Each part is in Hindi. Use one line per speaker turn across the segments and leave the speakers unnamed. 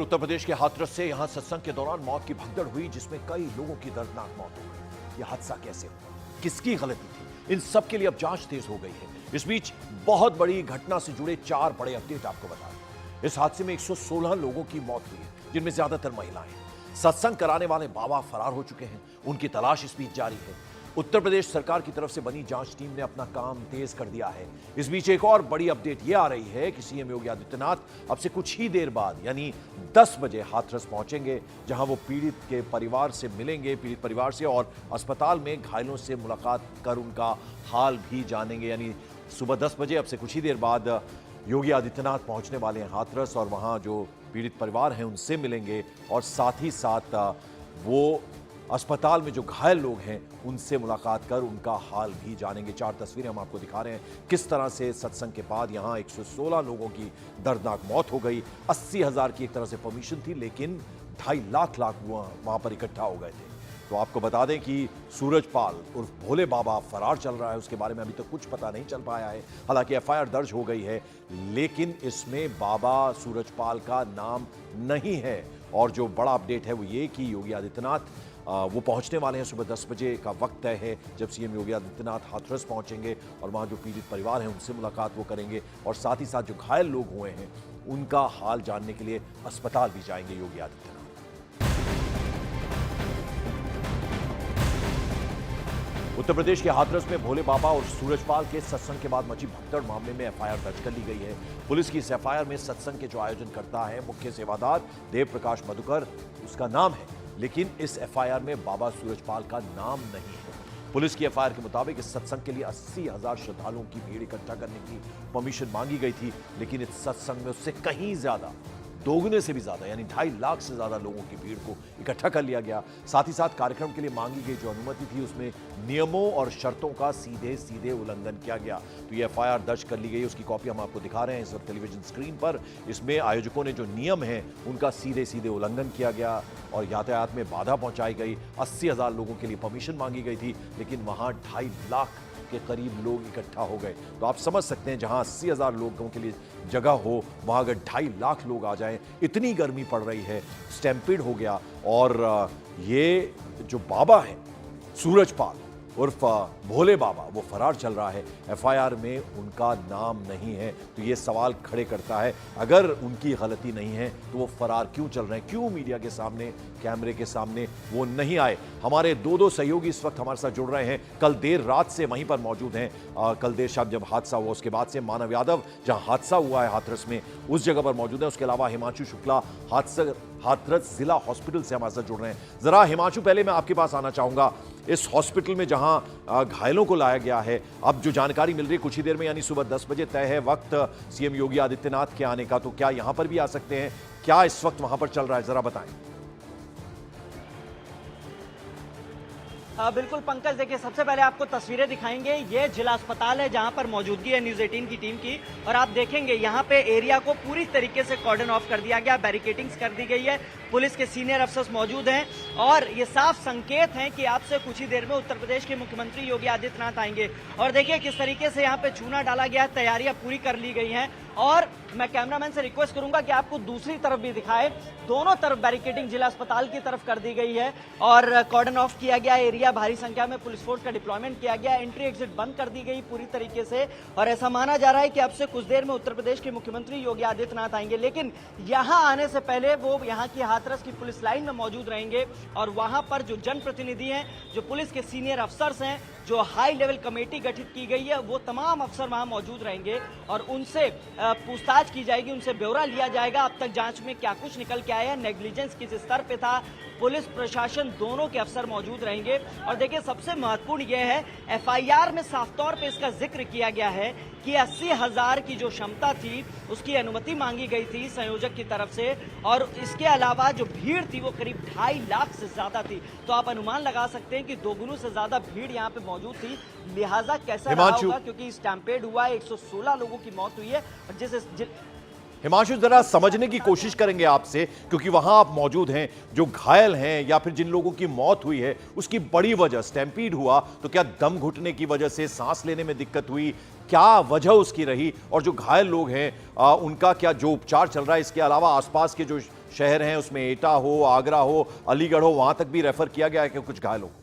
उत्तर प्रदेश के हाथरस से यहां सत्संग के दौरान मौत की भगदड़ हुई, जिसमें कई लोगों की दर्दनाक मौत हो गई। यह हादसा कैसे हुआ, किसकी गलती थी, इन सब के लिए अब जांच तेज हो गई है। इस बीच बहुत बड़ी घटना से जुड़े 4 बड़े अपडेट आपको बता दें। इस हादसे में 116 लोगों की मौत हुई है, जिनमें ज्यादातर महिलाएं हैं। सत्संग कराने वाले बाबा फरार हो चुके हैं, उनकी तलाश इस बीच जारी है। उत्तर प्रदेश सरकार की तरफ से बनी जांच टीम ने अपना काम तेज कर दिया है। इस बीच एक और बड़ी अपडेट यह आ रही है कि सीएम योगी आदित्यनाथ अब से कुछ ही देर बाद यानी 10 बजे हाथरस पहुंचेंगे, जहां वो पीड़ित के परिवार से मिलेंगे, पीड़ित परिवार से, और अस्पताल में घायलों से मुलाकात कर उनका हाल भी जानेंगे। यानी सुबह 10 बजे अब से कुछ ही देर बाद योगी आदित्यनाथ पहुंचने वाले हैं हाथरस, और वहां जो पीड़ित परिवार हैं उनसे मिलेंगे, और साथ ही साथ वो अस्पताल में जो घायल लोग हैं उनसे मुलाकात कर उनका हाल भी जानेंगे। 4 तस्वीरें हम आपको दिखा रहे हैं किस तरह से सत्संग के बाद यहां 116 लोगों की दर्दनाक मौत हो गई। 80,000 की एक तरह से परमिशन थी, लेकिन 2.5 लाख वहां पर इकट्ठा हो गए थे। तो आपको बता दें कि सूरजपाल उर्फ भोले बाबा फरार चल रहा है, उसके बारे में अभी तक कुछ पता नहीं चल पाया है। हालांकि एफआईआर दर्ज हो गई है, लेकिन इसमें बाबा सूरजपाल का नाम नहीं है। और जो बड़ा अपडेट है वो ये कि योगी आदित्यनाथ वो पहुंचने वाले हैं। सुबह 10 बजे का वक्त तय है जब सीएम योगी आदित्यनाथ हाथरस पहुंचेंगे, और वहां जो पीड़ित परिवार हैं उनसे मुलाकात वो करेंगे, और साथ ही साथ जो घायल लोग हुए हैं उनका हाल जानने के लिए अस्पताल भी जाएंगे योगी आदित्यनाथ। उत्तर प्रदेश के हाथरस में भोले बाबा और सूरजपाल के सत्संग के बाद मची भगदड़ मामले में एफआईआर दर्ज कर ली गई है। पुलिस की इस एफआईआर में सत्संग के जो आयोजन करता है मुख्य सेवादार देव प्रकाश मधुकर, उसका नाम है, लेकिन इस एफआईआर में बाबा सूरजपाल का नाम नहीं है। पुलिस की एफआईआर के मुताबिक इस सत्संग के लिए 80,000 श्रद्धालुओं की भीड़ इकट्ठा करने की परमिशन मांगी गई थी, लेकिन इस सत्संग में उससे कहीं ज्यादा, दोगुने से भी ज्यादा यानी 2.5 लाख से ज्यादा लोगों की भीड़ को इकट्ठा कर लिया गया। साथ ही साथ कार्यक्रम के लिए मांगी गई जो अनुमति थी उसमें नियमों और शर्तों का सीधे सीधे उल्लंघन किया गया। तो ये एफआईआर दर्ज कर ली गई, उसकी कॉपी हम आपको दिखा रहे हैं इस वक्त टेलीविजन स्क्रीन पर। इसमें आयोजकों ने जो नियम है उनका सीधे सीधे उल्लंघन किया गया और यातायात में बाधा पहुंचाई गई। 80,000 लोगों के लिए परमिशन मांगी गई थी, लेकिन वहां 2.5 लाख के करीब लोग इकट्ठा हो गए। तो आप समझ सकते हैं जहां 80,000 लोगों के लिए जगह हो, वहां अगर 2.5 लाख लोग आ जाएं, इतनी गर्मी पड़ रही है, स्टैम्पीड हो गया। और ये जो बाबा है सूरजपाल उर्फ भोले बाबा, वो फरार चल रहा है। एफआईआर में उनका नाम नहीं है, तो ये सवाल खड़े करता है अगर उनकी गलती नहीं है तो वो फरार क्यों चल रहे हैं, क्यों मीडिया के सामने, कैमरे के सामने वो नहीं आए। हमारे 2 सहयोगी इस वक्त हमारे साथ जुड़ रहे हैं, कल देर रात से वहीं पर मौजूद हैं। कल देर शाम जब हादसा हुआ उसके बाद से मानव यादव जहां हादसा हुआ है हाथरस में उस जगह पर मौजूद है। उसके अलावा हिमांशु शुक्ला हाथरस जिला हॉस्पिटल से हमारे साथ जुड़ रहे हैं। जरा हिमांशु, पहले मैं आपके पास आना चाहूंगा, इस हॉस्पिटल में जहां घायलों को लाया गया है, अब जो जानकारी मिल रही है कुछ ही देर में यानी सुबह 10 बजे तय है वक्त सीएम योगी आदित्यनाथ के आने का, तो क्या यहां पर भी आ सकते हैं? क्या इस वक्त वहां पर चल रहा है, जरा बताएं।
बिल्कुल पंकज, देखिए सबसे पहले आपको तस्वीरें दिखाएंगे। ये जिला अस्पताल है जहां पर मौजूदगी है न्यूज 18 की टीम की, और आप देखेंगे यहां पे एरिया को पूरी तरीके से कॉर्डन ऑफ कर दिया गया, बैरिकेडिंग्स कर दी गई है, पुलिस के सीनियर अफसर्स मौजूद हैं, और ये साफ संकेत हैं कि आपसे कुछ ही देर में उत्तर प्रदेश के मुख्यमंत्री योगी आदित्यनाथ आएंगे। और देखिए किस तरीके से यहाँ पे चूना डाला गया है, तैयारियां पूरी कर ली गई हैं। और मैं कैमरामैन से रिक्वेस्ट करूंगा कि आपको दूसरी तरफ भी दिखाए। दोनों तरफ बैरिकेडिंग जिला अस्पताल की तरफ कर दी गई है और कॉर्डन ऑफ किया गया एरिया, भारी संख्या में पुलिस फोर्स का डिप्लॉयमेंट किया गया, एंट्री एग्जिट बंद कर दी गई पूरी तरीके से। और ऐसा माना जा रहा है कि अब से कुछ देर में उत्तर प्रदेश के मुख्यमंत्री योगी आदित्यनाथ आएंगे, लेकिन यहां आने से पहले वो यहां की हाथरस की पुलिस लाइन में मौजूद रहेंगे, और वहां पर जो जनप्रतिनिधि हैं, जो पुलिस के सीनियर अफसर्स हैं, जो हाई लेवल कमेटी गठित की गई है, वो तमाम अफसर वहां मौजूद रहेंगे और उनसे पूछताछ की जाएगी, उनसे ब्यौरा लिया जाएगा अब तक जांच में क्या कुछ निकल के आया है, नेग्लिजेंस किस स्तर पे था। पुलिस प्रशासन दोनों के अफसर मौजूद रहेंगे। और देखिए सबसे महत्वपूर्ण यह है, एफआईआर में साफ तौर पे इसका जिक्र किया गया है कि 80,000 की जो क्षमता थी उसकी अनुमति मांगी गई थी संयोजक की तरफ से, और इसके अलावा जो भीड़ थी वो करीब 2.5 लाख से ज्यादा थी। तो आप अनुमान लगा सकते हैं कि दोगुनी से ज्यादा भीड़ यहाँ पे मौजूद थी। लिहाजा कैसा रहा होगा, क्योंकि स्टैम्पेड हुआ है, 116 लोगों की मौत हुई है। और
हिमांशु, जरा समझने की कोशिश करेंगे आपसे, क्योंकि वहां आप मौजूद हैं, जो घायल हैं या फिर जिन लोगों की मौत हुई है उसकी बड़ी वजह स्टैम्पीड हुआ, तो क्या दम घुटने की वजह से, सांस लेने में दिक्कत हुई, क्या वजह उसकी रही, और जो घायल लोग हैं उनका क्या जो उपचार चल रहा है, इसके अलावा आसपास के जो शहर हैं, उसमें एटा हो, आगरा हो, अलीगढ़ हो, वहां तक भी रेफर किया गया है कि कुछ घायलों को?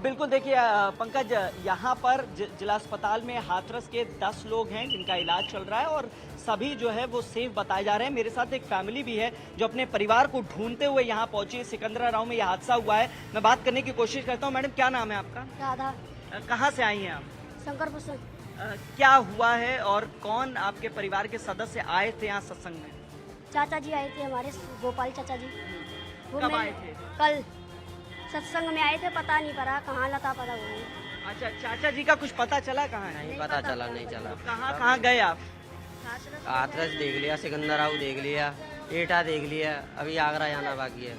बिल्कुल देखिए पंकज, यहाँ पर जिला अस्पताल में हाथरस के 10 लोग हैं जिनका इलाज चल रहा है और सभी जो है वो सेफ बताए जा रहे हैं। मेरे साथ एक फैमिली भी है जो अपने परिवार को ढूंढते हुए यहाँ पहुंची है। सिकंदराबाद में यह हादसा हुआ है। मैं बात करने की कोशिश करता हूँ। मैडम, क्या नाम है आपका?
राधा।
कहाँ से आई हैं आप?
शंकरपुर।
क्या हुआ है और कौन आपके परिवार के सदस्य आए थे यहाँ सत्संग में?
चाचा जी आए थे हमारे, गोपाल चाचा जी।
कब आए थे?
कल सत्संग में आए थे, पता नहीं पड़ा कहाँ लता पड़ा वो।
अच्छा, चाचा जी का कुछ पता चला कहाँ है?
नहीं पता चला, नहीं चला।
तो कहाँ गए आप?
हाथरस देख लिया, सिकंदराबाद देख लिया, एटा देख लिया, अभी आगरा जाना बाकी है।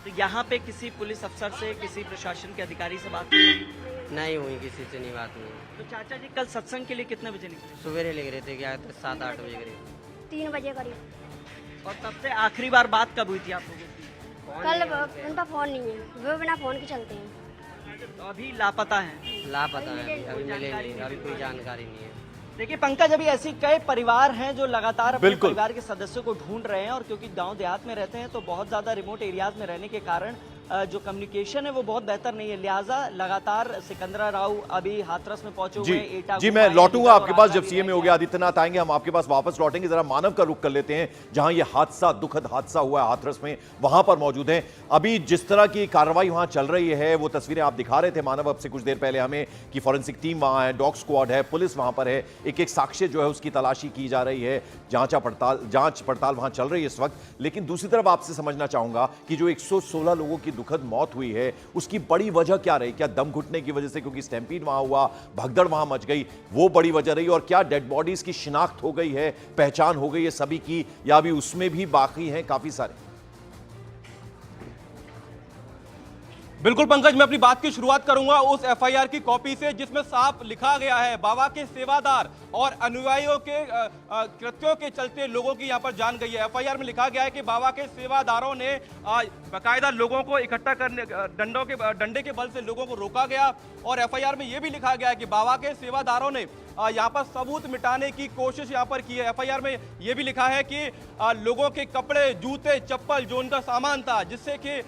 तो यहाँ पे किसी पुलिस अफसर से, किसी प्रशासन के अधिकारी से बात हुई?
नहीं हुई, किसी से नहीं बात हुई।
तो चाचा जी कल सत्संग के लिए कितने बजे निकले?
सवेरे लेग रहे थे, क्या 7-8 बजे करीब।
3 बजे करीब।
और तब से आखिरी बार बात कब हुई थी आप लोगों की?
कल उनका फोन नहीं है, वो बिना फोन के चलते हैं।
तो अभी लापता हैं?
लापता है, अभी मिले नहीं, अभी कोई जानकारी नहीं है।
देखिए पंकज, अभी ऐसी कई परिवार हैं जो लगातार अपने
बिल्कुल।
परिवार के सदस्यों को ढूंढ रहे हैं और क्योंकि गांव देहात में रहते हैं तो बहुत ज्यादा रिमोट एरियाज में रहने के कारण जो कम्युनिकेशन है वो बहुत बेहतर नहीं है, लिहाजा लगातार सिकंदराबाद अभी हाथरस में पहुंचे हुए हैं। एटा
जी, मैं लौटूंगा आपके पास जब सीएम योगी आदित्यनाथ आएंगे, हम आपके पास वापस लौटेंगे। जरा मानव का रुख कर लेते हैं, जहां ये हादसा, दुखद हादसा हुआ है हाथरस में, वहां पर मौजूद हैं। अभी जिस तरह की कार्रवाई वहां चल रही है वो तस्वीरें आप दिखा रहे थे मानव अब से कुछ देर पहले हमें, कि फॉरेंसिक टीम वहां है, डॉग स्क्वाड है, पुलिस वहां पर है, एक एक साक्ष्य जो है उसकी तलाशी की जा रही है, जांच पड़ताल वहां चल रही है इस वक्त। लेकिन दूसरी तरफ आपसे समझना चाहूंगा कि जो 116 लोगों की दुखद मौत हुई है उसकी बड़ी वजह क्या रही? क्या दम घुटने की वजह से, क्योंकि स्टैम्पीड वहां हुआ, भगदड़ वहां मच गई, वो बड़ी वजह रही? और क्या डेड बॉडीज की शिनाख्त हो गई है, पहचान हो गई है सभी की, या अभी उसमें भी बाकी हैं काफी सारे?
बिल्कुल पंकज, मैं अपनी बात की शुरुआत करूंगा उस एफआईआर की कॉपी से जिसमें साफ लिखा गया है बाबा के सेवादार और अनुयायियों के कृत्यों के चलते लोगों की यहां पर जान गई है। एफआईआर में लिखा गया है कि बाबा के सेवादारों ने बाकायदा लोगों को इकट्ठा करने, डंडे के बल से लोगों को रोका गया। और एफआईआर में यह भी लिखा गया है कि बाबा के सेवादारों ने यहाँ पर सबूत मिटाने की कोशिश यहाँ पर की है। एफआईआर में यह भी लिखा है कि लोगों के कपड़े, जूते, चप्पल, जो उनका सामान था, जिससे कि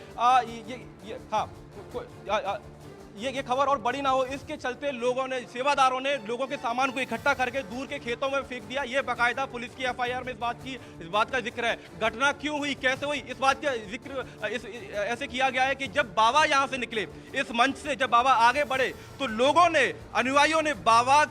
ये खबर और बड़ी ना हो, इसके चलते लोगों ने, सेवादारों ने लोगों के सामान को इकट्ठा करके दूर के खेतों में फेंक दिया। ये बाकायदा पुलिस की एफआईआर में इस बात का जिक्र है। घटना क्यों हुई, कैसे हुई, इस बात का जिक्र ऐसे किया गया है कि जब बाबा यहां से निकले, इस मंच से जब बाबा आगे बढ़े तो लोगों ने, अनुयायियों ने बाबा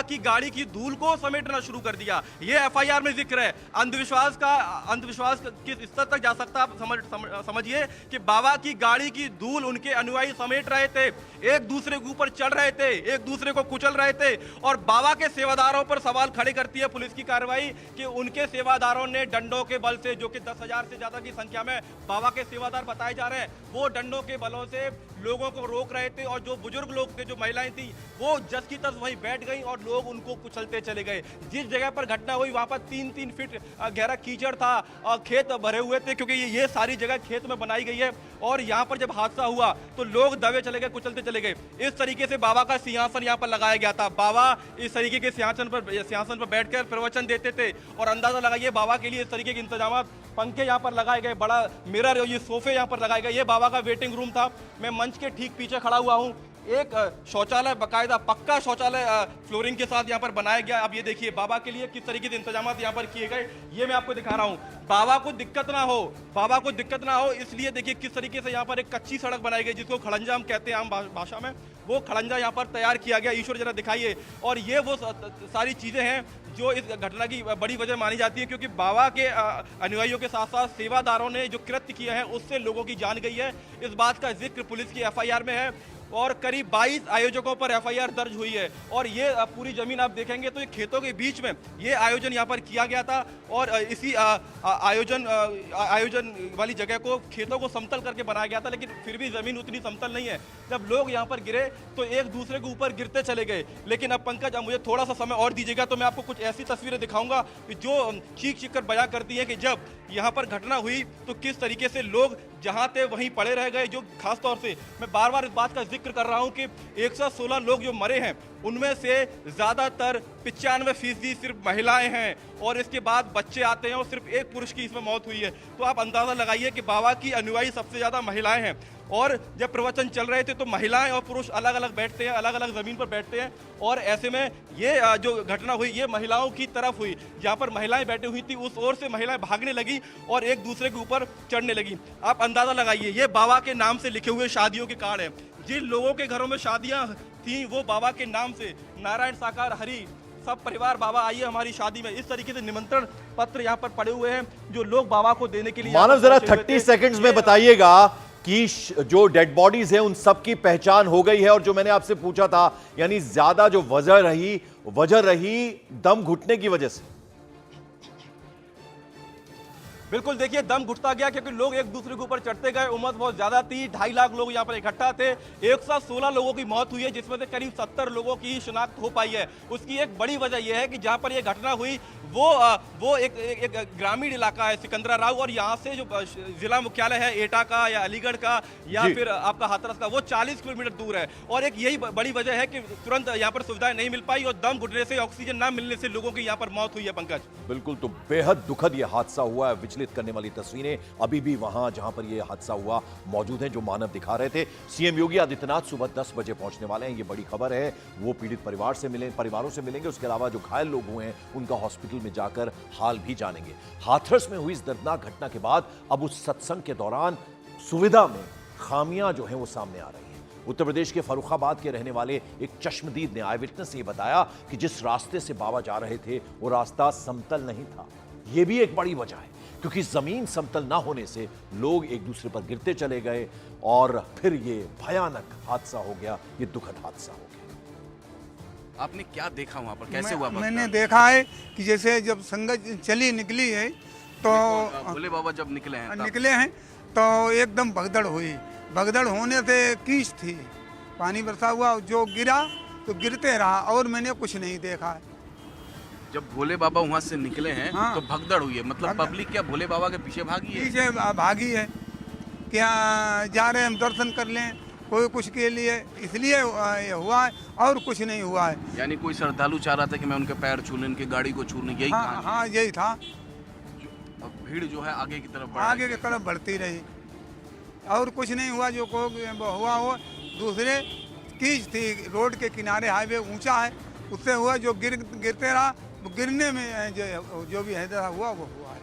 की गाड़ी की धूल को समेटना शुरू कर दिया। ये एफआईआर में जिक्र है। अंधविश्वास किस स्तर तक जा सकता है समझिए कि बाबा की गाड़ी की धूल उनके अनुयायी समेट रहे थे, एक दूसरे के ऊपर चढ़ रहे थे, एक दूसरे को कुचल रहे थे। और बाबा के सेवादारों पर सवाल खड़े करती है पुलिस की कार्रवाई कि उनके सेवादारों ने डंडों के बल से, जो कि 10,000 से ज्यादा की संख्या में बाबा के सेवादार बताए जा रहे हैं, वो डंडों के बलों से लोगों को रोक रहे थे। और जो बुजुर्ग लोग थे, जो महिलाएं थी, वो जस की तस वहीं बैठ गई और लोग उनको कुचलते चले गए। जिस जगह पर घटना हुई वहां पर 3-3 फीट गहरा कीचड़ था और खेत भरे हुए थे, क्योंकि ये सारी जगह खेत में बनाई गई है। और यहाँ पर जब हादसा हुआ तो लोग दबे चले गए, कुचलते चले गए। इस तरीके से बाबा का सिंहासन यहाँ पर लगाया गया था। बाबा इस तरीके के सिंहासन पर बैठकर प्रवचन देते थे। और अंदाजा लगाइए, बाबा के लिए इस तरीके के इंतजाम, पंखे यहाँ पर लगाए गए, बड़ा मिरर, ये सोफे यहाँ पर लगाए गए। ये बाबा का वेटिंग रूम था। मैं मंच के ठीक पीछे खड़ा हुआ हूँ। एक शौचालय, बाकायदा पक्का शौचालय फ्लोरिंग के साथ यहाँ पर बनाया गया। अब ये देखिए बाबा के लिए किस तरीके से इंतजाम यहाँ पर किए गए, ये मैं आपको दिखा रहा हूँ। बाबा को दिक्कत ना हो इसलिए देखिए किस तरीके से यहाँ पर एक कच्ची सड़क बनाई गई, जिसको खड़ंजा हम कहते हैं आम भाषा में, वो खड़ंजा यहाँ पर तैयार किया गया। ईश्वर जरा दिखाइए। और ये वो सारी चीजें हैं जो इस घटना की बड़ी वजह मानी जाती है, क्योंकि बाबा के अनुयायियों के साथ साथ सेवादारों ने जो कृत्य किए हैं उससे लोगों की जान गई है। इस बात का जिक्र पुलिस की एफआईआर में है। और करीब 22 आयोजकों पर एफआईआर दर्ज हुई है। और ये पूरी जमीन आप देखेंगे तो ये खेतों के बीच में ये आयोजन यहाँ पर किया गया था। और इसी आयोजन वाली जगह को, खेतों को समतल करके बनाया गया था, लेकिन फिर भी जमीन उतनी समतल नहीं है। जब लोग यहाँ पर गिरे तो एक दूसरे के ऊपर गिरते चले गए। लेकिन अब पंकज, अब मुझे थोड़ा सा समय और दीजिएगा तो मैं आपको कुछ ऐसी तस्वीरें दिखाऊंगा जो चीख कर बयां करती हैं कि जब यहाँ पर घटना हुई तो किस तरीके से लोग जहां थे वहीं पड़े रह गए। जो खास तौर से मैं बार बार इस बात का जिक्र कर रहा हूं कि 116 लोग जो मरे हैं उनमें से ज़्यादातर 95% सिर्फ महिलाएं हैं और इसके बाद बच्चे आते हैं और सिर्फ एक पुरुष की इसमें मौत हुई है। तो आप अंदाज़ा लगाइए कि बाबा की अनुयायी सबसे ज़्यादा महिलाएं हैं। और जब प्रवचन चल रहे थे तो महिलाएं और पुरुष अलग अलग बैठते हैं, अलग अलग ज़मीन पर बैठते हैं और ऐसे में ये जो घटना हुई ये महिलाओं की तरफ हुई। जहाँ पर महिलाएं बैठी हुई थी उस ओर से महिलाएं भागने लगी और एक दूसरे के ऊपर चढ़ने लगी। आप अंदाज़ा लगाइए, ये बाबा के नाम से लिखे हुए शादियों के कार्ड हैं। जिन लोगों के घरों में शादियाँ थी वो बाबा के नाम से नारायण साकार हरि सब परिवार बाबा आइए हमारी शादी में, इस तरीके से निमंत्रण पत्र यहाँ पर पड़े हुए हैं जो लोग बाबा को देने के लिए।
मानव जरा 30 सेकंड्स में बताइएगा कि जो डेड बॉडीज हैं उन सब की पहचान हो गई है, और जो मैंने आपसे पूछा था यानी ज्यादा जो वजह रही दम घुटने की वजह से।
बिल्कुल, देखिए दम घुटता गया क्योंकि लोग एक दूसरे के ऊपर चढ़ते गए। उम्र बहुत ज्यादा थी, 2.5 लाख लोग यहाँ पर इकट्ठा थे। 116 लोगों की मौत हुई है जिसमें से करीब 70 लोगों की शिनाख्त हो पाई है। उसकी एक बड़ी वजह यह है कि जहाँ पर यह घटना हुई वो एक ग्रामीण इलाका है सिकंदरा राव, और यहाँ से जो जिला मुख्यालय है एटा का या अलीगढ़ का या फिर आपका हाथरस का वो 40 किलोमीटर दूर है। और एक यही बड़ी वजह है कि तुरंत यहाँ पर सुविधाएं नहीं मिल पाई और दम घुटने से, ऑक्सीजन ना मिलने से लोगों की यहाँ पर मौत हुई है। पंकज,
बिल्कुल, तो बेहद दुखद यह हादसा हुआ है। विचलित करने वाली तस्वीरें अभी भी वहां जहां पर यह हादसा हुआ मौजूद हैं, जो मानव दिखा रहे थे। सीएम योगी आदित्यनाथ सुबह 10 बजे पहुंचने वाले हैं, ये बड़ी खबर है। वो पीड़ित परिवारों से मिलेंगे, उसके अलावा जो घायल लोग हुए हैं उनका हॉस्पिटल में जाकर हाल भी जानेंगे। हाथरस में हुई इस दर्दनाक घटना के बाद अब उस सत्संग के दौरान सुविधा में खामियां जो हैं वो सामने आ रही हैं। उत्तर प्रदेश के फर्रुखाबाद के रहने वाले एक चश्मदीद ने आई विटनेस ये बताया कि जिस रास्ते से बाबा जा रहे थे वो रास्ता समतल नहीं था। ये भी एक बड़ी वजह है क्योंकि जमीन समतल ना होने से लोग एक दूसरे पर गिरते चले गए और फिर ये भयानक हादसा हो गया, ये दुखद हादसा हो गया।
आपने क्या देखा वहाँ पर, कैसे हुआ?
मैंने देखा है कि जैसे जब संगत चली निकली है तो
भोले बाबा जब निकले हैं
तो एकदम भगदड़ हुई। भगदड़ होने से कीच थी, पानी बरसा हुआ, जो गिरा तो गिरते रहा और मैंने कुछ नहीं देखा है।
जब भोले बाबा वहाँ से निकले हैं
हाँ।
तो भगदड़ हुई है, मतलब पब्लिक क्या भोले बाबा के पीछे भागी है?
पीछे भागी है, क्या जा रहे हम दर्शन कर लें, कोई कुछ के लिए, इसलिए ये हुआ है और कुछ नहीं हुआ है।
यानी कोई श्रद्धालु चाह रहा था कि मैं उनके पैर छू लूं, उनकी गाड़ी को छू लूं, यही
हाँ, हाँ यही था।
भीड़ जो है आगे की तरफ
बढ़ती रही और कुछ नहीं हुआ। जो को हुआ वो दूसरे कीच थी, रोड के किनारे हाईवे ऊंचा है, उससे हुआ। जो गिरते रहा, गिरने में जो भी हैदरा हुआ वो हुआ है।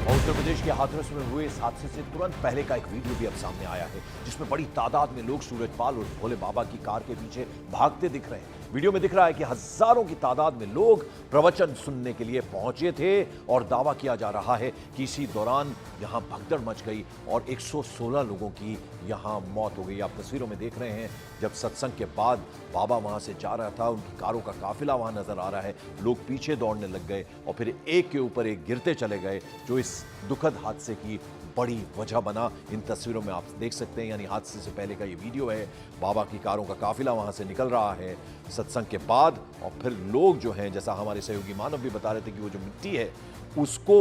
और उत्तर प्रदेश के हाथरस में हुए इस हादसे से तुरंत पहले का एक वीडियो भी अब सामने आया है जिसमें बड़ी तादाद में लोग सूरजपाल और भोले बाबा की कार के पीछे भागते दिख रहे हैं। वीडियो में दिख रहा है कि हजारों की तादाद में लोग प्रवचन सुनने के लिए पहुंचे थे और दावा किया जा रहा है कि इसी दौरान यहां भगदड़ मच गई और 116 लोगों की यहां मौत हो गई। आप तस्वीरों में देख रहे हैं जब सत्संग के बाद बाबा वहां से जा रहा था, उनकी कारों का काफिला वहां नजर आ रहा है, लोग पीछे दौड़ने लग गए और फिर एक के ऊपर एक गिरते चले गए, जो इस दुखद हादसे की बड़ी वजह बना। इन तस्वीरों में आप देख सकते हैं, यानी हादसे से पहले का ये वीडियो है। बाबा की कारों का काफिला वहां से निकल रहा है सत्संग के बाद, और फिर लोग जो हैं, जैसा हमारे सहयोगी मानव भी बता रहे थे कि वो जो मिट्टी है उसको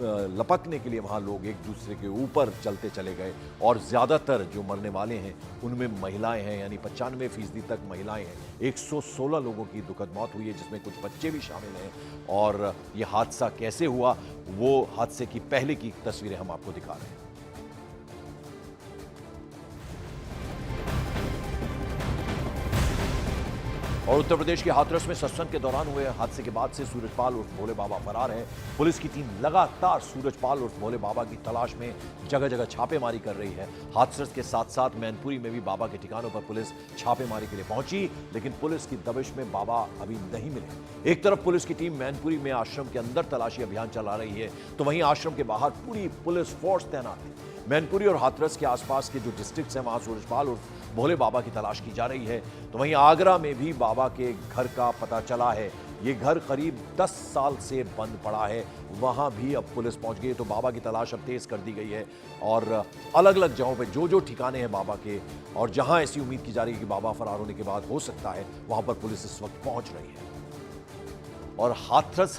लपकने के लिए वहां लोग एक दूसरे के ऊपर चलते चले गए। और ज्यादातर जो मरने वाले हैं उनमें महिलाएं हैं, यानी 95% तक महिलाएं हैं। 116 लोगों की दुखद मौत हुई है जिसमें कुछ बच्चे भी शामिल हैं। और ये हादसा कैसे हुआ, वो हादसे की पहले की तस्वीरें हम आपको दिखा रहे हैं। और उत्तर प्रदेश के हाथरस में सत्संग के दौरान हुए हादसे के बाद से सूरजपाल उर्फ भोले बाबा फरार है। पुलिस की टीम लगातार सूरजपाल उर्फ भोले बाबा की तलाश में जगह जगह छापेमारी कर रही है। हाथरस के साथ साथ मैनपुरी में भी बाबा के ठिकानों पर पुलिस छापेमारी के लिए पहुंची, लेकिन पुलिस की दबिश में बाबा अभी नहीं मिले। एक तरफ पुलिस की टीम मैनपुरी में आश्रम के अंदर तलाशी अभियान चला रही है, तो वहीं आश्रम के बाहर पूरी पुलिस फोर्स तैनात है। मैनपुरी और हाथरस के आसपास के जो डिस्ट्रिक्ट्स हैं वहां सूरजपाल उर्फ भोले बाबा की तलाश की जा रही है। तो वहीं आगरा में भी बाबा के घर का पता चला है। ये घर करीब 10 साल से बंद पड़ा है, वहां भी अब पुलिस पहुंच गई। तो बाबा की तलाश अब तेज कर दी गई है और अलग अलग जगहों पे जो जो ठिकाने हैं बाबा के, और जहां ऐसी उम्मीद की जा रही है कि बाबा फरार होने के बाद हो सकता है, वहां पर पुलिस इस वक्त पहुंच रही है। और हाथरस